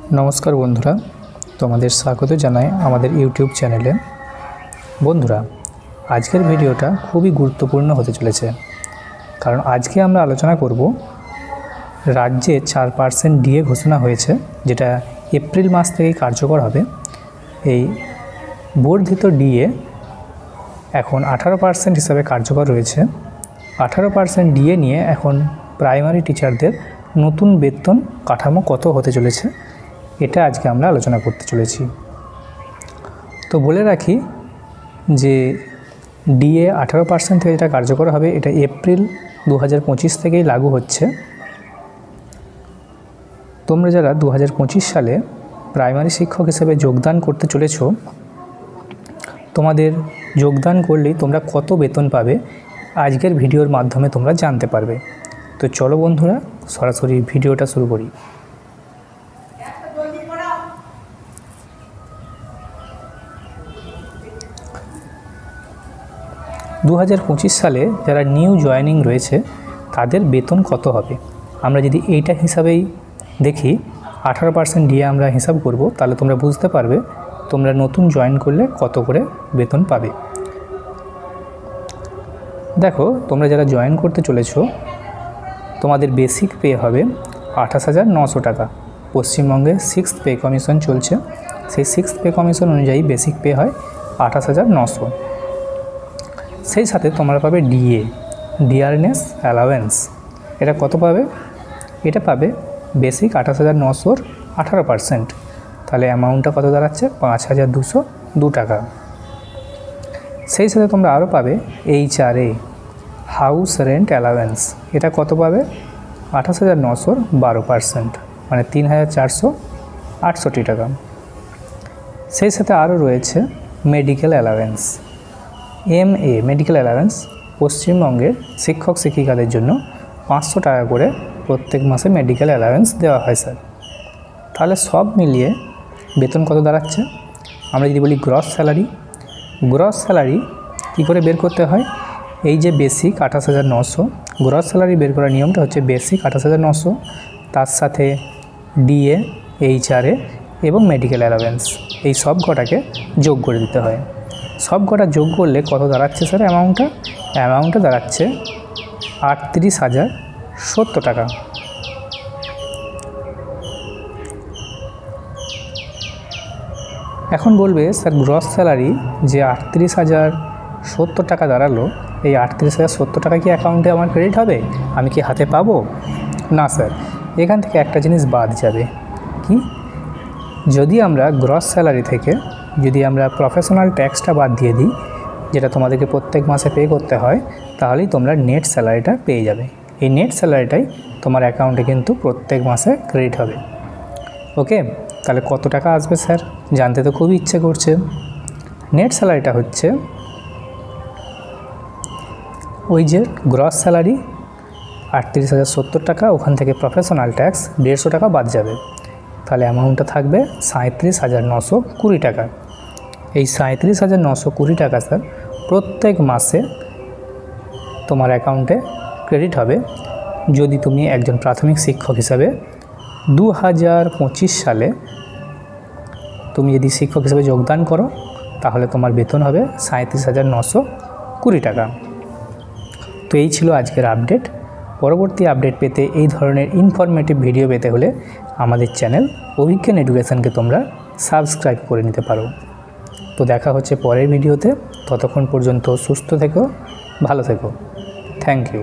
नमस्कार बंधुरा तुम्हारे स्वागत जानाई आमादेर यूट्यूब चैनेले। बंधुरा आजकेर भिडियोटा खूबई गुरुत्वपूर्ण होते चलेছে कारण आज के आमरा आलोचना करब राज्ये 4% डिए घोषणा होयेছে जेटा एप्रिल मास थेके कार्यकर होबे। এই বর্ধিত ডিএ এখন 18% হিসাবে কার্যকর রয়েছে। 18% ডিএ নিয়ে এখন প্রাইমারি টিচারদের নতুন বেতন কাঠামো কত হতে চলেছে এটা আজকে আমরা আলোচনা করতে চলেছি। তো বলে রাখি যে ডিএ 18% থেকে যেটা কার্যকর হবে এটা এপ্রিল 2025 থেকেই লাগু হচ্ছে। তোমরা যারা 2025 সালে প্রাইমারি শিক্ষক হিসেবে যোগদান করতে চলেছো তোমাদের যোগদান করলেই তোমরা কত বেতন পাবে আজকের ভিডিওর মাধ্যমে তোমরা জানতে পারবে। তো চলো বন্ধুরা সরাসরি ভিডিওটা শুরু করি। दो 2025 সালে যারা নিউ জয়েনিং রয়েছে তাদের বেতন কত হবে আমরা যদি এইটা হিসাবেই দেখি 18% ডিএ আমরা হিসাব করব তাহলে তোমরা বুঝতে পারবে তোমরা নতুন জয়েন করলে কত করে বেতন পাবে। দেখো তোমরা যারা জয়েন করতে চলেছো তোমাদের বেসিক পে হবে 28,900 টাকা। পশ্চিমবঙ্গে 6th পে কমিশন চলছে, সেই 6th পে কমিশন অনুযায়ী বেসিক পে হয় 28,900। সেই সাথে তোমরা পাবে ডিএ ডিয়ারনেস অ্যালাওয়েন্স। এটা কত পাবে? এটা পাবে বেসিক 28,900 18%, তাহলে অ্যামাউন্টটা কত দাঁড়াচ্ছে 5,202 টাকা। সেই সাথে তোমরা আরও পাবে এইচআরএ হাউস রেন্ট অ্যালাওয়েন্স। এটা কত পাবে 28,900 12%, মানে 3,468 টাকা। সেই সাথে আরও রয়েছে medical allowance MA medical allowance. পশ্চিমবঙ্গের শিক্ষক শিক্ষিকাদের জন্য 500 টাকা করে প্রত্যেক মাসে মেডিকেল অ্যালাওয়েন্স দেওয়া হয় স্যার। তাহলে সব মিলিয়ে বেতন কত দাঁড়াচ্ছে? আমরা যদি বলি গ্রস স্যালারি কী করে বের করতে হয়? এই যে বেসিক 28,900 গ্রস স্যালারি বের করার নিয়মটা হচ্ছে বেসিক 28,900 তার সাথে ডিএ এইচআরএ এবং মেডিকেল অ্যালাওয়েন্স এই সব কটাকে যোগ করে দিতে হয়। সব কটা যোগ করলে কত দাঁড়াচ্ছে স্যার অ্যামাউন্টটা দাঁড়াচ্ছে 38,070 টাকা। এখন বলবে স্যার গ্রস স্যালারি যে 38,070 টাকা দাঁড়ালো, এই 38,070 টাকা কি অ্যাকাউন্টে আমার ক্রেডিট হবে? আমি কি হাতে পাবো? না স্যার, এখান থেকে একটা জিনিস বাদ যাবে। কি? যদি আমরা গ্রস স্যালারি থেকে যদি আমরা প্রফেশনাল ট্যাক্সটা বাদ দিয়ে দিই যেটা তোমাদেরকে প্রত্যেক মাসে পে করতে হয়, তাহলেই তোমরা নেট স্যালারিটা পেয়ে যাবে। এই নেট স্যালারিটাই তোমার অ্যাকাউন্টে কিন্তু প্রত্যেক মাসে ক্রেডিট হবে। ওকে, তাহলে কত টাকা আসবে স্যার জানতে তো খুবই ইচ্ছে করছে। নেট স্যালারিটা হচ্ছে ওই যে গ্রস স্যালারি 38,070 টাকা, ওখান থেকে প্রফেশনাল ট্যাক্স 150 টাকা বাদ যাবে, তাহলে অ্যামাউন্টটা থাকবে 37,920 টাকা। এই 37,920 টাকা স্যার প্রত্যেক মাসে তোমার অ্যাকাউন্টে ক্রেডিট হবে যদি তুমি একজন প্রাথমিক শিক্ষক হিসাবে 2025 সালে তুমি যদি শিক্ষক হিসেবে যোগদান করো তাহলে তোমার বেতন হবে 37,920 টাকা। তো এই ছিল আজকের আপডেট। পরবর্তী আপডেট পেতে এই ধরনের ইনফরমেটিভ ভিডিও পেতে হলে আমাদের চ্যানেল অভিজ্ঞান এডুকেশনকে তোমরা সাবস্ক্রাইব করে নিতে পারো। তো দেখা হচ্ছে পরের ভিডিওতে, ততক্ষণ পর্যন্ত সুস্থ থেকো, ভালো থেকো। Thank you.